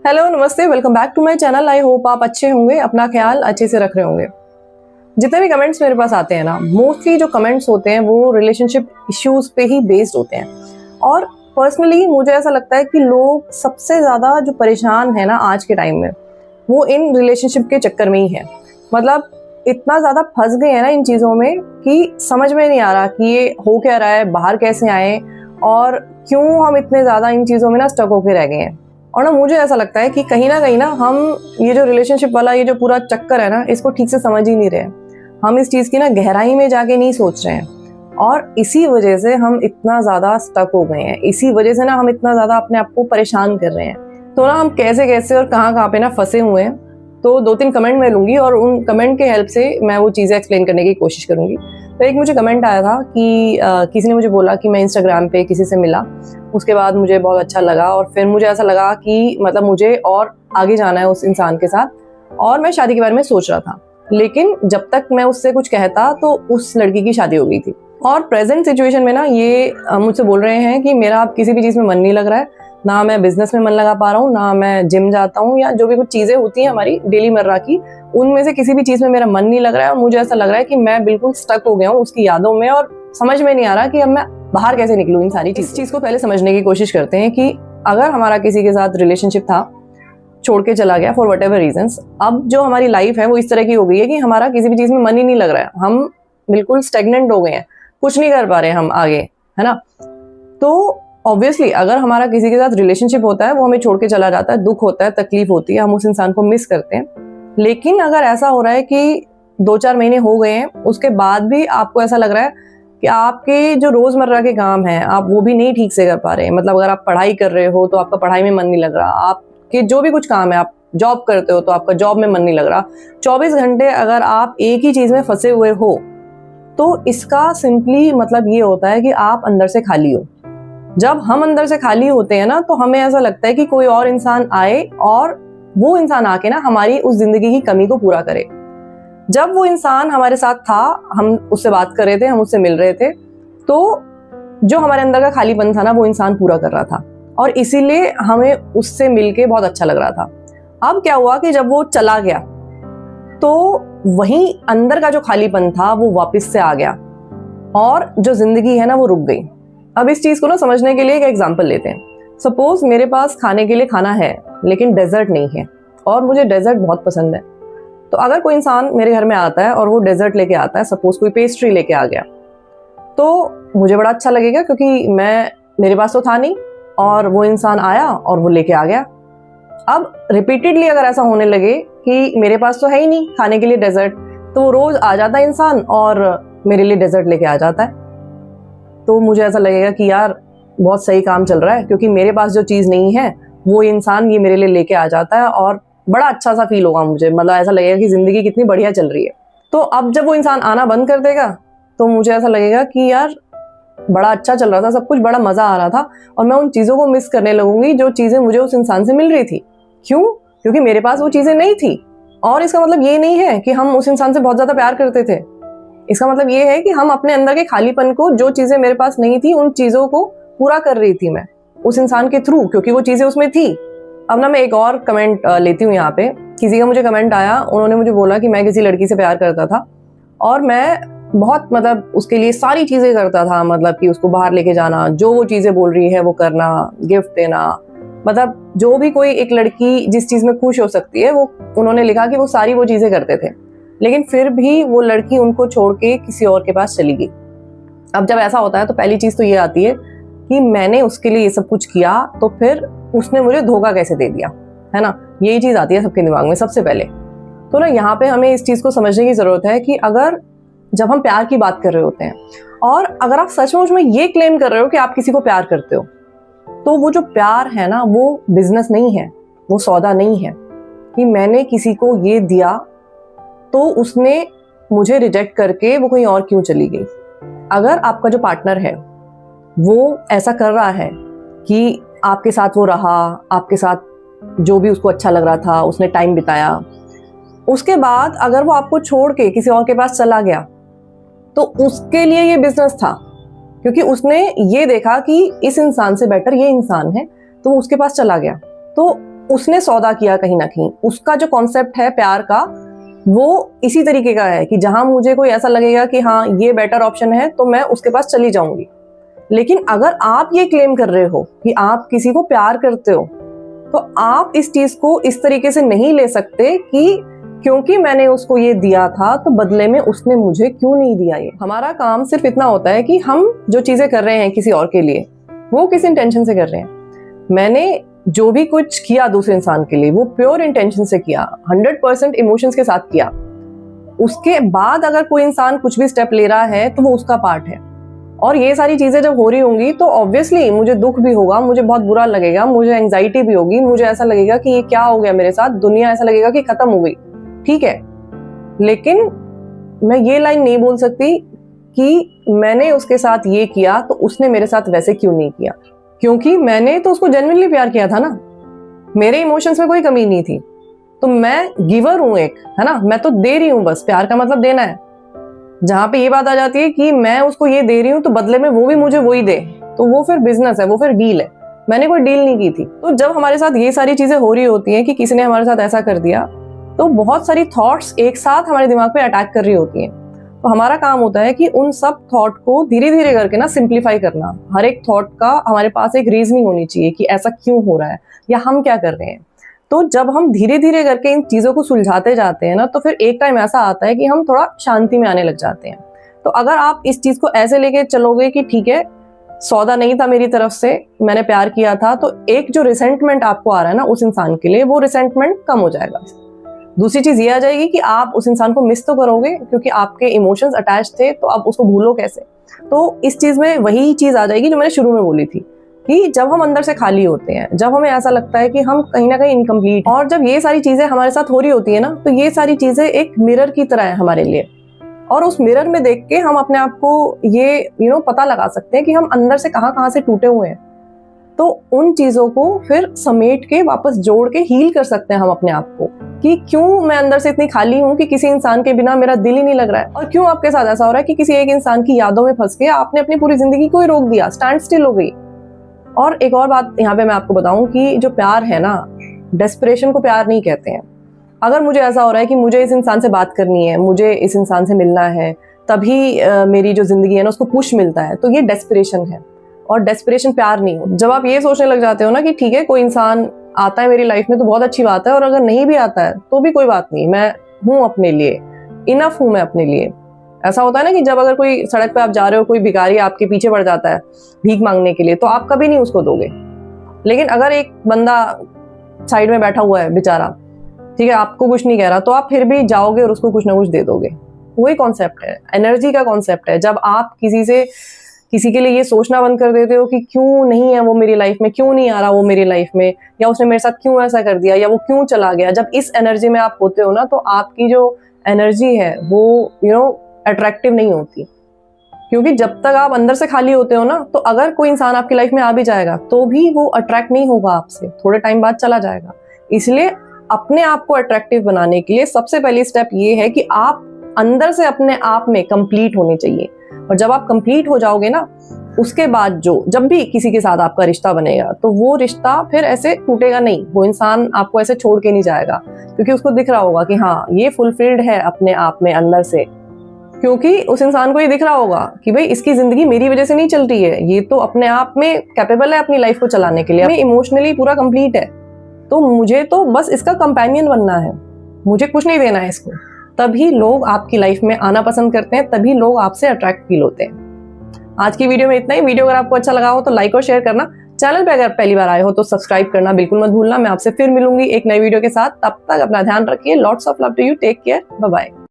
Hello नमस्ते, welcome back to my channel. I hope आप अच्छे होंगे, अपना ख्याल अच्छे से रख रहे होंगे। जितने भी कमेंट्स मेरे पास आते हैं ना, मोस्टली जो कमेंट्स होते हैं वो रिलेशनशिप इश्यूज पे ही बेस्ड होते हैं। और पर्सनली मुझे ऐसा लगता है कि लोग सबसे ज़्यादा जो परेशान है ना आज के टाइम में, वो इन रिलेशनशिप के चक्कर में ही है। मतलब इतना ज़्यादा फंस गए हैं ना इन चीज़ों में कि समझ में नहीं आ रहा कि ये हो क्या रहा है, बाहर कैसे आए और क्यों हम इतने ज़्यादा इन चीज़ों में ना स्टक होके रह गए हैं। और ना मुझे ऐसा लगता है कि कहीं ना हम ये जो रिलेशनशिप वाला ये जो पूरा चक्कर है ना, इसको ठीक से समझ ही नहीं रहे। हम इस चीज़ की ना गहराई में जाके नहीं सोच रहे हैं और इसी वजह से हम इतना ज़्यादा स्टक हो गए हैं। इसी वजह से ना हम इतना ज़्यादा अपने आप को परेशान कर रहे हैं। तो ना हम कैसे कैसे और कहाँ पे ना फंसे हुए हैं। तो 2-3 कमेंट मैं लूँगी और उन कमेंट के हेल्प से मैं वो चीज़ें एक्सप्लेन करने की कोशिश करूँगी। तो एक मुझे कमेंट आया था कि किसी ने मुझे बोला कि मैं इंस्टाग्राम पे किसी से मिला, उसके बाद मुझे बहुत अच्छा लगा और फिर मुझे ऐसा लगा कि मतलब मुझे और आगे जाना है उस इंसान के साथ और मैं शादी के बारे में सोच रहा था। लेकिन जब तक मैं उससे कुछ कहता तो उस लड़की की शादी हो गई थी। और प्रेजेंट सिचुएशन में ना ये मुझसे बोल रहे हैं कि मेरा अब किसी भी चीज़ में मन नहीं लग रहा है, ना मैं बिजनेस में मन लगा पा रहा हूँ, ना मैं जिम जाता हूँ या जो भी कुछ चीज़ें होती हैं हमारी डेली मर्रा की, उनमें से किसी भी चीज़ में मेरा मन नहीं लग रहा है। और मुझे ऐसा लग रहा है कि मैं बिल्कुल स्टक हो गया हूँ उसकी यादों में और समझ में नहीं आ रहा कि अब मैं बाहर कैसे निकलूँ इन सारी चीज़। इस चीज़ को पहले समझने की कोशिश करते हैं कि अगर हमारा किसी के साथ रिलेशनशिप था, छोड़ के चला गया फॉर वट एवर रीजन्स, अब जो हमारी लाइफ है वो इस तरह की हो गई है कि हमारा किसी भी चीज़ में मन ही नहीं लग रहा है। हम बिल्कुल स्टेगनेंट हो गए हैं, कुछ नहीं कर पा रहे हम आगे, है ना। तो ऑब्वियसली अगर हमारा किसी के साथ रिलेशनशिप होता है, वो हमें छोड़ के चला जाता है, दुख होता है, तकलीफ होती है, हम उस इंसान को मिस करते हैं। लेकिन अगर ऐसा हो रहा है कि 2-4 महीने हो गए हैं, उसके बाद भी आपको ऐसा लग रहा है कि आपके जो रोजमर्रा के काम हैं आप वो भी नहीं ठीक से कर पा रहे हैं। मतलब अगर आप पढ़ाई कर रहे हो तो आपका पढ़ाई में मन नहीं लग रहा, आपके जो भी कुछ काम है, आप जॉब करते हो तो आपका जॉब में मन नहीं लग रहा, 24 घंटे अगर आप एक ही चीज में फंसे हुए हो, तो इसका सिंपली मतलब ये होता है कि आप अंदर से खाली हो। जब हम अंदर से खाली होते हैं ना, तो हमें ऐसा लगता है कि कोई और इंसान आए और वो इंसान आके ना हमारी उस जिंदगी की कमी को पूरा करे। जब वो इंसान हमारे साथ था, हम उससे बात कर रहे थे, हम उससे मिल रहे थे, तो जो हमारे अंदर का खालीपन था ना, वो इंसान पूरा कर रहा था और इसीलिए हमें उससे मिलके बहुत अच्छा लग रहा था। अब क्या हुआ कि जब वो चला गया तो वही अंदर का जो खालीपन था वो वापस से आ गया और जो जिंदगी है ना वो रुक गई। अब इस चीज को ना समझने के लिए एक एग्जांपल लेते हैं। सपोज मेरे पास खाने के लिए खाना है लेकिन डेजर्ट नहीं है और मुझे डेजर्ट बहुत पसंद है। तो अगर कोई इंसान मेरे घर में आता है और वो डेजर्ट लेके आता है, सपोज कोई पेस्ट्री लेके आ गया, तो मुझे बड़ा अच्छा लगेगा क्योंकि मेरे पास तो था नहीं और वो इंसान आया और वो लेके आ गया। अब रिपीटेडली अगर ऐसा होने लगे कि मेरे पास तो है ही नहीं खाने के लिए डेजर्ट, तो वो रोज आ जाता है इंसान और मेरे लिए डेजर्ट लेके आ जाता है, तो मुझे ऐसा लगेगा कि यार बहुत सही काम चल रहा है क्योंकि मेरे पास जो चीज़ नहीं है वो इंसान ये मेरे लिए लेके आ जाता है और बड़ा अच्छा सा फील होगा मुझे। मतलब ऐसा लगेगा कि ज़िंदगी कितनी बढ़िया चल रही है। तो अब जब वो इंसान आना बंद कर देगा तो मुझे ऐसा लगेगा कि यार बड़ा अच्छा चल रहा था, सब कुछ बड़ा मज़ा आ रहा था और मैं उन चीज़ों को मिस करने लगूंगी जो चीज़ें मुझे उस इंसान से मिल रही थी। क्यों? क्योंकि मेरे पास वो चीज़ें नहीं थी। और इसका मतलब ये नहीं है कि हम उस इंसान से बहुत ज़्यादा प्यार करते थे। इसका मतलब ये है कि हम अपने अंदर के खालीपन को, जो चीज़ें मेरे पास नहीं थी, उन चीज़ों को पूरा कर रही थी मैं उस इंसान के थ्रू, क्योंकि वो चीज़ें उसमें थी। अब ना मैं एक और कमेंट लेती हूँ यहाँ पे। किसी का मुझे कमेंट आया, उन्होंने मुझे बोला कि मैं किसी लड़की से प्यार करता था और मैं बहुत मतलब उसके लिए सारी चीज़ें करता था। मतलब कि उसको बाहर लेके जाना, जो वो चीज़ें बोल रही है वो करना, गिफ्ट देना, मतलब जो भी कोई एक लड़की जिस चीज़ में खुश हो सकती है, वो उन्होंने लिखा कि वो सारी वो चीज़ें करते थे। लेकिन फिर भी वो लड़की उनको छोड़ के किसी और के पास चली गई। अब जब ऐसा होता है तो पहली चीज़ तो ये आती है कि मैंने उसके लिए ये सब कुछ किया तो फिर उसने मुझे धोखा कैसे दे दिया, है ना। यही चीज़ आती है सबके दिमाग में सबसे पहले। तो ना यहाँ पे हमें इस चीज़ को समझने की ज़रूरत है कि अगर जब हम प्यार की बात कर रहे होते हैं और अगर आप सचमुच में ये क्लेम कर रहे हो कि आप किसी को प्यार करते हो, तो वो जो प्यार है ना वो बिजनेस नहीं है, वो सौदा नहीं है कि मैंने किसी को ये दिया तो उसने मुझे रिजेक्ट करके वो कहीं और क्यों चली गई। अगर आपका जो पार्टनर है वो ऐसा कर रहा है कि आपके साथ वो रहा, आपके साथ जो भी उसको अच्छा लग रहा था उसने टाइम बिताया, उसके बाद अगर वो आपको छोड़ के किसी और के पास चला गया, तो उसके लिए ये बिजनेस था क्योंकि उसने ये देखा कि इस इंसान से बेटर ये इंसान है, तो वो उसके पास चला गया। तो उसने सौदा किया कहीं ना कहीं। उसका जो कॉन्सेप्ट है प्यार का वो इसी तरीके का है कि जहां मुझे कोई ऐसा लगेगा कि हाँ ये बेटर ऑप्शन है तो मैं उसके पास चली जाऊंगी। लेकिन अगर आप ये क्लेम कर रहे हो कि आप किसी को प्यार करते हो तो आप इस चीज को इस तरीके से नहीं ले सकते कि क्योंकि मैंने उसको ये दिया था तो बदले में उसने मुझे क्यों नहीं दिया। ये हमारा काम सिर्फ इतना होता है कि हम जो चीजें कर रहे हैं किसी और के लिए वो किस इंटेंशन से कर रहे हैं। मैंने जो भी कुछ किया दूसरे इंसान के लिए वो प्योर इंटेंशन से किया, 100% इमोशंस के साथ किया। उसके बाद अगर कोई इंसान कुछ भी स्टेप ले रहा है तो वो उसका पार्ट है। और ये सारी चीजें जब हो रही होंगी तो ऑब्वियसली मुझे दुख भी होगा, मुझे बहुत बुरा लगेगा, मुझे एंजाइटी भी होगी, मुझे ऐसा लगेगा कि ये क्या हो गया मेरे साथ, दुनिया ऐसा लगेगा कि खत्म हो गई। ठीक है, लेकिन मैं ये लाइन नहीं बोल सकती कि मैंने उसके साथ ये किया तो उसने मेरे साथ वैसे क्यों नहीं किया, क्योंकि मैंने तो उसको जेन्युइनली प्यार किया था ना। मेरे इमोशंस में कोई कमी नहीं थी। तो मैं गिवर हूं एक, है ना, मैं तो दे रही हूं, बस प्यार का मतलब देना है। जहां पे ये बात आ जाती है कि मैं उसको ये दे रही हूं तो बदले में वो भी मुझे वही दे, तो वो फिर बिजनेस है, वो फिर डील है। मैंने कोई डील नहीं की थी। तो जब हमारे साथ ये सारी चीजें हो रही होती हैं कि किसी ने हमारे साथ ऐसा कर दिया तो बहुत सारी थॉट्स एक साथ हमारे दिमाग पे अटैक कर रही होती हैं। तो हमारा काम होता है कि उन सब थॉट को धीरे धीरे करके ना सिंप्लीफाई करना। हर एक थॉट का हमारे पास एक रीजनिंग होनी चाहिए कि ऐसा क्यों हो रहा है या हम क्या कर रहे हैं। तो जब हम धीरे धीरे करके इन चीजों को सुलझाते जाते हैं ना तो फिर एक टाइम ऐसा आता है कि हम थोड़ा शांति में आने लग जाते हैं। तो अगर आप इस चीज को ऐसे लेके चलोगे कि ठीक है सौदा नहीं था मेरी तरफ से, मैंने प्यार किया था, तो एक जो रिसेंटमेंट आपको आ रहा है ना उस इंसान के लिए, वो रिसेंटमेंट कम हो जाएगा। दूसरी चीज ये आ जाएगी कि आप उस इंसान को मिस तो करोगे क्योंकि आपके इमोशंस अटैच थे, तो आप उसको भूलो कैसे। तो इस चीज में वही चीज आ जाएगी जो मैंने शुरू में बोली थी कि जब हम अंदर से खाली होते हैं, जब हमें ऐसा लगता है कि हम कहीं ना कहीं इनकम्प्लीट, और जब ये सारी चीजें हमारे साथ हो रही होती है ना, तो ये सारी चीजें एक मिरर की तरह है हमारे लिए। और उस मिरर में देख के हम अपने आप को ये पता लगा सकते हैं कि हम अंदर से कहाँ से टूटे हुए हैं। तो उन चीजों को फिर समेट के वापस जोड़ के हील कर सकते हैं हम अपने आप को कि क्यों मैं अंदर से इतनी खाली हूँ कि किसी इंसान के बिना मेरा दिल ही नहीं लग रहा है। और क्यों आपके साथ ऐसा हो रहा है कि किसी एक इंसान की यादों में फंस के आपने अपनी पूरी जिंदगी को ही रोक दिया, स्टैंड स्टिल हो गई। और एक और बात यहाँ पे मैं आपको बताऊं कि जो प्यार है ना, डेस्परेशन को प्यार नहीं कहते हैं। अगर मुझे ऐसा हो रहा है कि मुझे इस इंसान से बात करनी है, मुझे इस इंसान से मिलना है, तभी मेरी जो जिंदगी है ना उसको पुश मिलता है, तो ये डेस्परेशन है और डेस्परेशन प्यार नहीं हो। जब आप ये सोचने लग जाते हो ना कि ठीक है कोई इंसान आता है मेरी लाइफ में तो बहुत अच्छी बात है, और अगर नहीं भी आता है तो भी कोई बात नहीं, मैं हूँ अपने लिए, इनफ हूँ मैं अपने लिए। ऐसा होता है ना कि जब अगर कोई सड़क पे आप जा रहे हो, कोई भिखारी आपके पीछे पड़ जाता है भीख मांगने के लिए, तो आप कभी नहीं उसको दोगे। लेकिन अगर एक बंदा साइड में बैठा हुआ है बेचारा, ठीक है, आपको कुछ नहीं कह रहा, तो आप फिर भी जाओगे और उसको कुछ ना कुछ दे दोगे। वही कॉन्सेप्ट है, एनर्जी का कॉन्सेप्ट है। जब आप किसी के लिए ये सोचना बंद कर देते हो कि क्यों नहीं है वो मेरी लाइफ में, क्यों नहीं आ रहा वो मेरी लाइफ में, या उसने मेरे साथ क्यों ऐसा कर दिया, या वो क्यों चला गया, जब इस एनर्जी में आप होते हो ना, तो आपकी जो एनर्जी है वो अट्रैक्टिव नहीं होती। क्योंकि जब तक आप अंदर से खाली होते हो ना, तो अगर कोई इंसान आपकी लाइफ में आ भी जाएगा तो भी वो अट्रैक्ट नहीं होगा आपसे, थोड़े टाइम बाद चला जाएगा। इसलिए अपने आप को अट्रैक्टिव बनाने के लिए सबसे पहली स्टेप ये है कि आप अंदर से अपने आप में कंप्लीट होने चाहिए। और जब आप कंप्लीट हो जाओगे ना, उसके बाद जब भी किसी के साथ आपका रिश्ता बनेगा, तो वो रिश्ता फिर ऐसे टूटेगा नहीं। वो इंसान आपको ऐसे छोड़ के नहीं जाएगा, क्योंकि उसको दिख रहा होगा कि हाँ ये फुलफिल्ड है अपने आप में अंदर से। क्योंकि उस इंसान को ये दिख रहा होगा कि भाई इसकी जिंदगी मेरी वजह से नहीं चल रही है, ये तो अपने आप में कैपेबल है अपनी लाइफ को चलाने के लिए, इमोशनली पूरा कंप्लीट है, तो मुझे तो बस इसका कंपेनियन बनना है, मुझे कुछ नहीं देना है इसको। तभी लोग आपकी लाइफ में आना पसंद करते हैं, तभी लोग आपसे अट्रैक्ट फील होते हैं। आज की वीडियो में इतना ही। वीडियो अगर आपको अच्छा लगा हो तो लाइक और शेयर करना। चैनल पे अगर पहली बार आए हो तो सब्सक्राइब करना बिल्कुल मत भूलना। मैं आपसे फिर मिलूंगी एक नई वीडियो के साथ। तब तक अपना ध्यान रखिए। Lots of love to you. Take care. Bye bye.